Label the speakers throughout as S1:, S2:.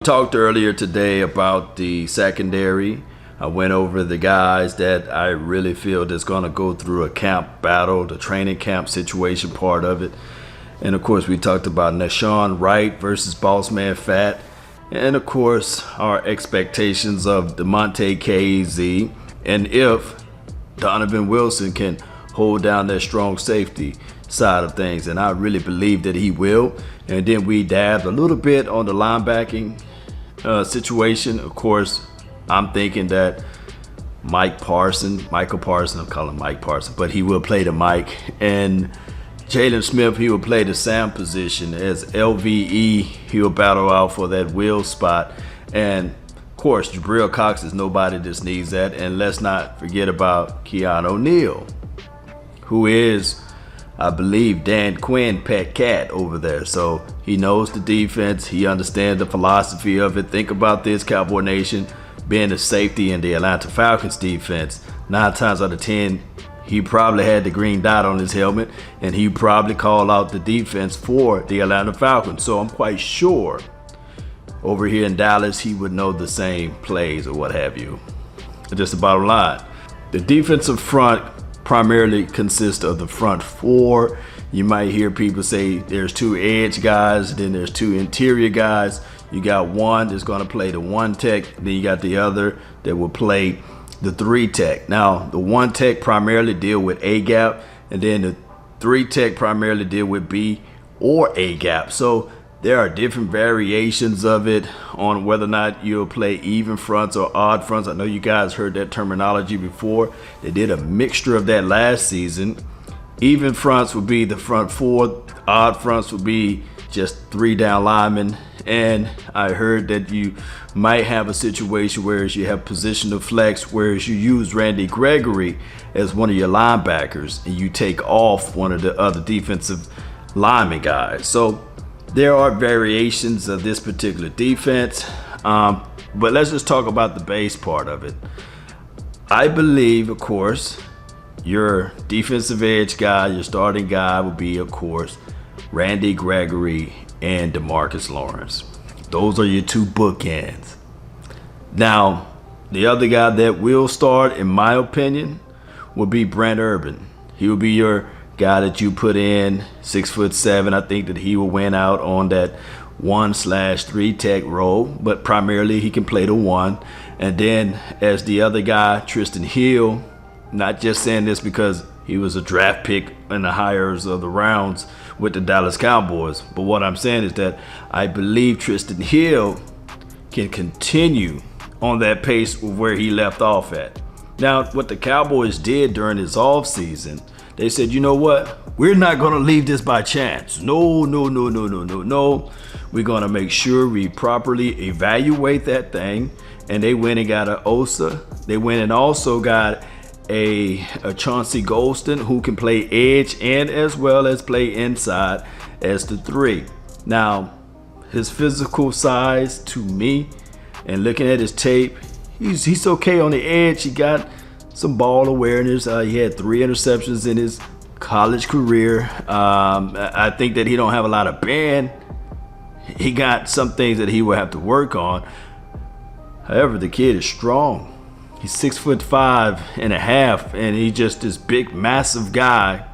S1: Talked earlier today about the secondary. I went over the guys that I really feel that's going to go through a camp battle, the training camp situation part of it. And of course, we talked about Nashawn Wright versus Bossman Fat. And of course, our expectations of DeMonte KZ. And if Donovan Wilson can hold down that strong safety side of things. And I really believe that he will. And then we dabbed a little bit on the linebacking situation. Of course, I'm thinking that Michael Parsons, I'm calling him Mike Parsons, but he will play the Mike. And Jalen Smith, he will play the Sam position. As LVE, he will battle out for that will spot. And of course, Jabril Cox is nobody that needs that. And let's not forget about Keon O'Neal, who is, I believe, Dan Quinn pet cat over there. So he knows the defense. He understands the philosophy of it. Think about this, Cowboy Nation, being a safety in the Atlanta Falcons defense. 9 times out of 10, he probably had the green dot on his helmet, and he probably called out the defense for the Atlanta Falcons. So I'm quite sure over here in Dallas, he would know the same plays or what have you. Just the bottom line. The defensive front primarily consists of the front four. You might hear people say there's 2 edge guys, then there's 2 interior guys. You got one that's going to play the 1 tech, then you got the other that will play the 3 tech. Now, the 1 tech primarily deal with A gap, and then the 3 tech primarily deal with B or A gap. So there are different variations of it on whether or not you'll play even fronts or odd fronts. I know you guys heard that terminology before. They did a mixture of that last season. Even fronts would be the front 4. Odd fronts would be just 3 down linemen. And I heard that you might have a situation where you have positional flex, whereas you use Randy Gregory as one of your linebackers and you take off one of the other defensive lineman guys. So there are variations of this particular defense, but let's just talk about the base part of it. I believe, of course, your defensive edge guy, your starting guy will be, of course, Randy Gregory and DeMarcus Lawrence. Those are your 2 bookends. Now, the other guy that will start, in my opinion, will be Brent Urban. He will be your guy that you put in, 6'7". I think that he will win out on that 1/3 tech role, but primarily he can play the 1. And then as the other guy, Tristan Hill, not just saying this because he was a draft pick in the highers of the rounds with the Dallas Cowboys, but what I'm saying is that I believe Tristan Hill can continue on that pace of where he left off at. Now, what the Cowboys did during his offseason, they said, you know what? We're not going to leave this by chance. No. We're going to make sure we properly evaluate that thing. And they went and got an Osa. They went and also got a Chauncey Golston, who can play edge and as well as play inside as the 3. Now, his physical size to me, and looking at his tape, he's okay on the edge. He got some ball awareness. He had 3 interceptions in his college career. I think that he don't have a lot of bend. He got some things that he will have to work on. However, the kid is strong. He's 6'5.5", and he's just this big, massive guy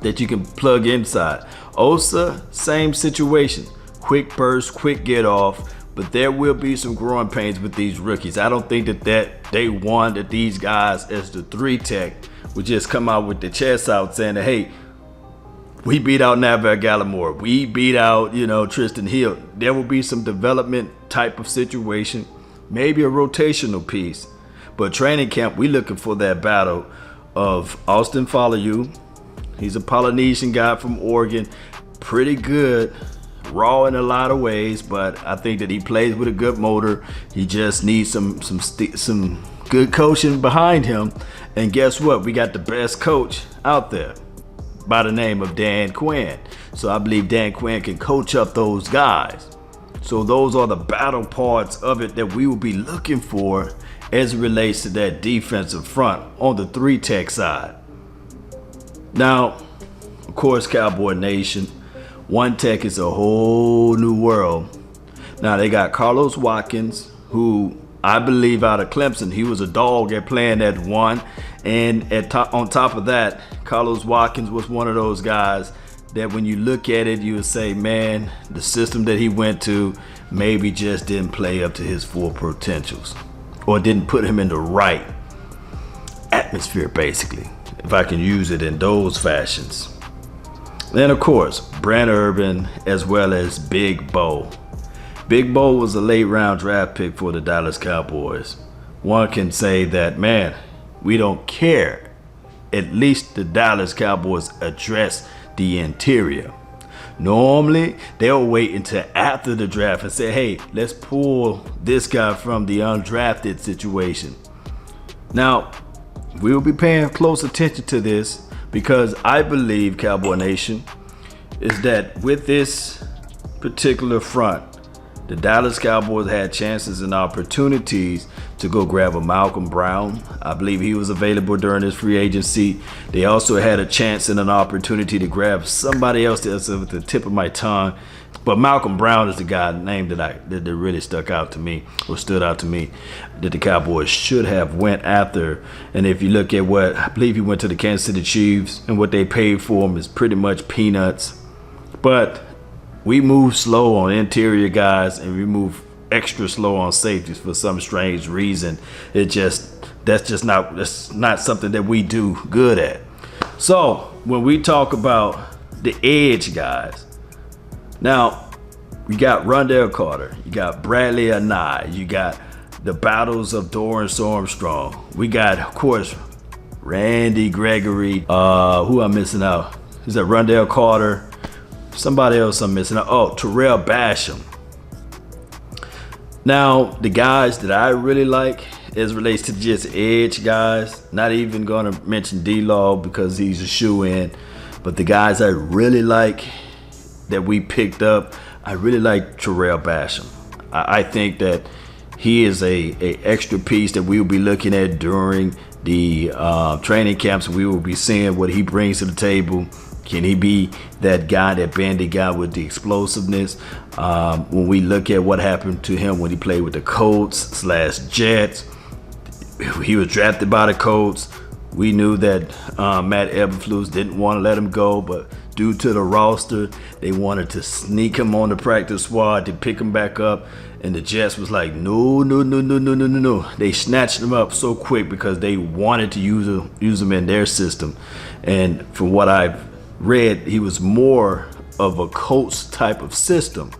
S1: that you can plug inside. Osa, same situation. Quick burst, quick get off. But there will be some growing pains with these rookies. I don't think that day one that these guys as the 3 tech would just come out with the chest out saying that, hey, we beat out Navell Gallimore. We beat out, Tristan Hill. There will be some development type of situation, maybe a rotational piece. But training camp, we looking for that battle of Austin Faoliu. He's a Polynesian guy from Oregon, pretty good. Raw in a lot of ways, but I think that he plays with a good motor. He just needs some good coaching behind him. And guess what? We got the best coach out there by the name of Dan Quinn. So I believe Dan Quinn can coach up those guys. So those are the battle parts of it that we will be looking for as it relates to that defensive front on the 3 tech side. Now, of course, Cowboy Nation, 1 tech is a whole new world. Now they got Carlos Watkins, who I believe out of Clemson, he was a dog at playing at one. And on top of that, Carlos Watkins was one of those guys that when you look at it, you would say, man, the system that he went to maybe just didn't play up to his full potentials, or didn't put him in the right atmosphere, basically, if I can use it in those fashions. Then, of course, Brent Urban as well as Big Bo. Big Bo was a late round draft pick for the Dallas Cowboys. One can say that, man, we don't care. At least the Dallas Cowboys address the interior. Normally, they'll wait until after the draft and say, hey, let's pull this guy from the undrafted situation. Now, we will be paying close attention to this because I believe, Cowboy Nation, is that with this particular front, the Dallas Cowboys had chances and opportunities to go grab a Malcolm Brown. I believe he was available during his free agency. They also had a chance and an opportunity to grab somebody else that's at the tip of my tongue. But Malcolm Brown is the guy name that really stuck out to me, or stood out to me, that the Cowboys should have went after. And if you look at what, I believe he went to the Kansas City Chiefs, and what they paid for him is pretty much peanuts. But we move slow on interior guys, and we move extra slow on safeties for some strange reason. That's not something that we do good at. So when we talk about the edge guys, now you got Rondell Carter, you got Bradley Anae, you got the battles of Dorrance Armstrong. We got, of course, Randy Gregory. Who I'm missing out? Is that Rondell Carter? Somebody else I'm missing out. Oh, Terrell Basham. Now, the guys that I really like as relates to just edge guys, not even going to mention D-Law because he's a shoe-in, but the guys I really like that we picked up, I really like Terrell Basham. I think that he is a extra piece that we will be looking at during the training camps. We will be seeing what he brings to the table. Can he be that guy, that bandy guy with the explosiveness? When we look at what happened to him when he played with the Colts/Jets, he was drafted by the Colts. We knew that Matt Eberflus didn't want to let him go, but due to the roster, they wanted to sneak him on the practice squad to pick him back up. And the Jets was like, no. They snatched him up so quick because they wanted to use him in their system. And from what I've read, he was more of a Colts type of system.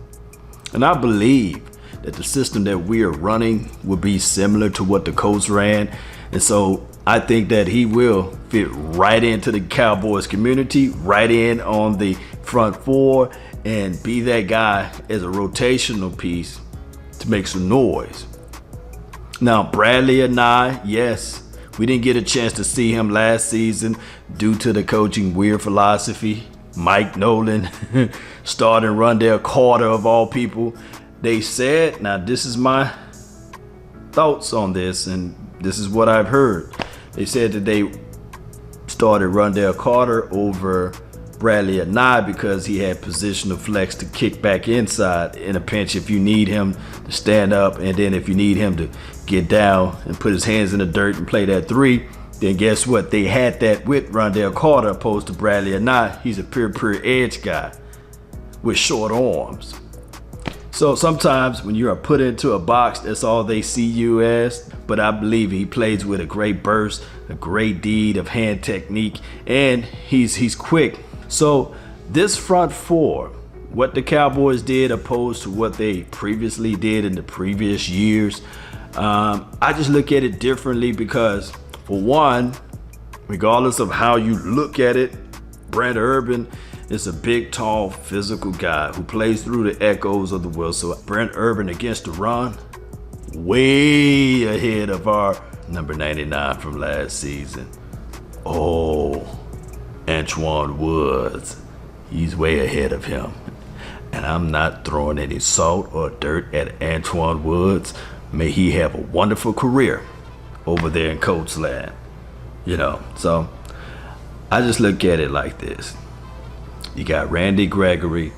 S1: And I believe that the system that we are running will be similar to what the Colts ran. And so I think that he will fit right into the Cowboys community, right in on the front four, and be that guy as a rotational piece to make some noise. Now, Bradley Anae, yes, we didn't get a chance to see him last season due to the coaching weird philosophy. Mike Nolan starting Rondell Carter of all people. They said, now this is my thoughts on this, and this is what I've heard. They said that they started Rondell Carter over Bradley Anae because he had positional flex to kick back inside in a pinch if you need him to stand up, and then if you need him to get down and put his hands in the dirt and play that three, then guess what? They had that with Rondell Carter opposed to Bradley Anae. He's a pure edge guy with short arms. So sometimes when you are put into a box, that's all they see you as. But I believe he plays with a great burst, a great deed of hand technique, and he's quick. So this front four, what the Cowboys did opposed to what they previously did in the previous years, I just look at it differently because, for one, regardless of how you look at it, Brent Urban is a big, tall, physical guy who plays through the echoes of the world. So Brent Urban against the run, way ahead of our number 99 from last season. Oh, Antoine Woods, he's way ahead of him. And I'm not throwing any salt or dirt at Antoine Woods. May he have a wonderful career over there in Colts land. So I just look at it like this. You got Randy Gregory,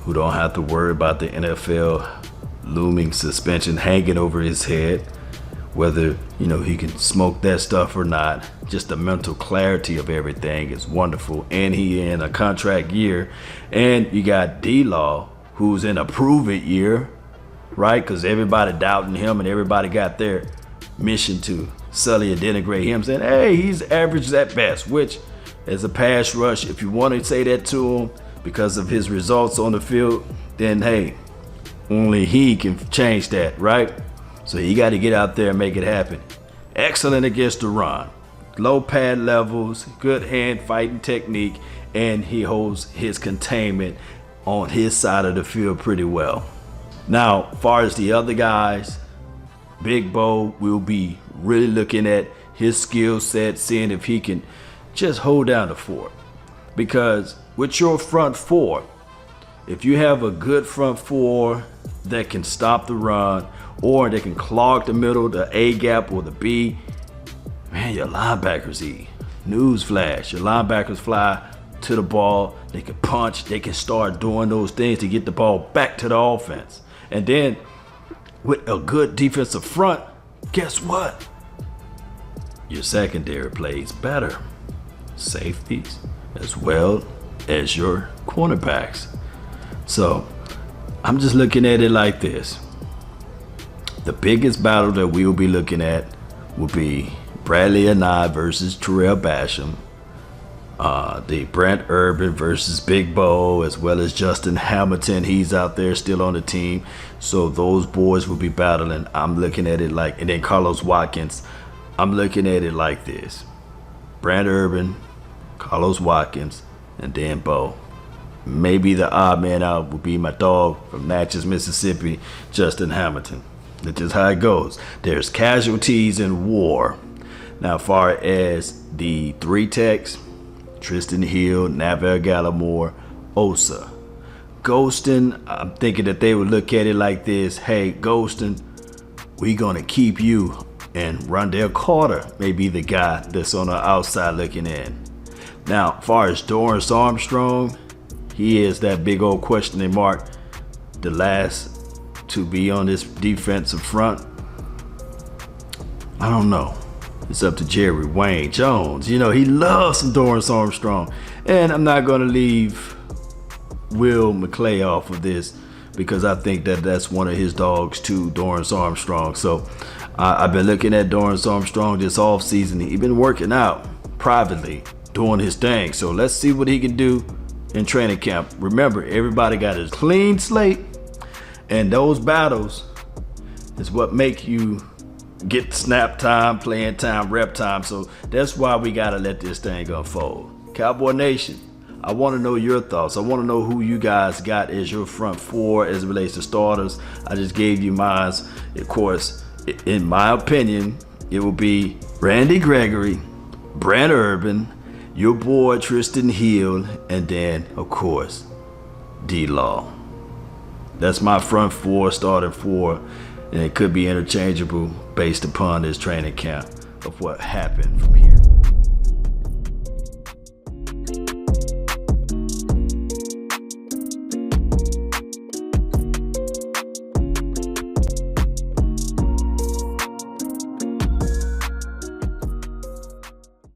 S1: who don't have to worry about the NFL looming suspension hanging over his head. Whether, he can smoke that stuff or not, just the mental clarity of everything is wonderful. And he in a contract year. And you got D-Law, who's in a prove-it year, right? Because everybody doubting him and everybody got their mission to sully and denigrate him, saying, hey, he's average at best, which as a pass rush, if you want to say that to him because of his results on the field, then hey, only he can change that, right? So you got to get out there and make it happen. Excellent against the run. Low pad levels, good hand fighting technique, and he holds his containment on his side of the field pretty well. Now, as far as the other guys, Big Bo will be really looking at his skill set, seeing if he can just hold down the fort. Because with your front four, if you have a good front four that can stop the run, or they can clog the middle, the A gap or the B, man, your linebackers eat. Newsflash, your linebackers fly to the ball, they can punch, they can start doing those things to get the ball back to the offense. And then with a good defensive front, guess what? Your secondary plays better. Safeties as well as your cornerbacks. So I'm just looking at it like this. The biggest battle that we will be looking at will be Bradley Anae versus Terrell Basham. The Brent Urban versus Big Bo, as well as Justin Hamilton. He's out there still on the team. So those boys will be battling. I'm looking at it like, and then Carlos Watkins. I'm looking at it like this. Brent Urban, Carlos Watkins, and then Bo. Maybe the odd man out will be my dog from Natchez, Mississippi, Justin Hamilton. That's just how it goes. There's casualties in war. Now, as far as the three techs, Tristan Hill, Navarre Gallimore, Osa. Ghostin, I'm thinking that they would look at it like this. Hey, Ghostin, we gonna keep you. And Rondell Carter may be the guy that's on the outside looking in. Now, as far as Dorrance Armstrong, he is that big old questioning mark, the last to be on this defensive front. I don't know. It's up to Jerry Wayne Jones. He loves some Dorrance Armstrong. And I'm not going to leave Will McClay off of this because I think that that's one of his dogs too, Dorrance Armstrong. So I've been looking at Dorrance Armstrong this offseason. He's been working out privately, doing his thing. So let's see what he can do in training camp. Remember, everybody got a clean slate. And those battles is what make you get snap time, playing time, rep time. So that's why we got to let this thing unfold. Cowboy Nation, I want to know your thoughts. I want to know who you guys got as your front four as it relates to starters. I just gave you mine. Of course, in my opinion, it will be Randy Gregory, Brent Urban, your boy Tristan Hill, and then, of course, D-Law. That's my front four, starting four, and it could be interchangeable based upon this training camp of what happened from here.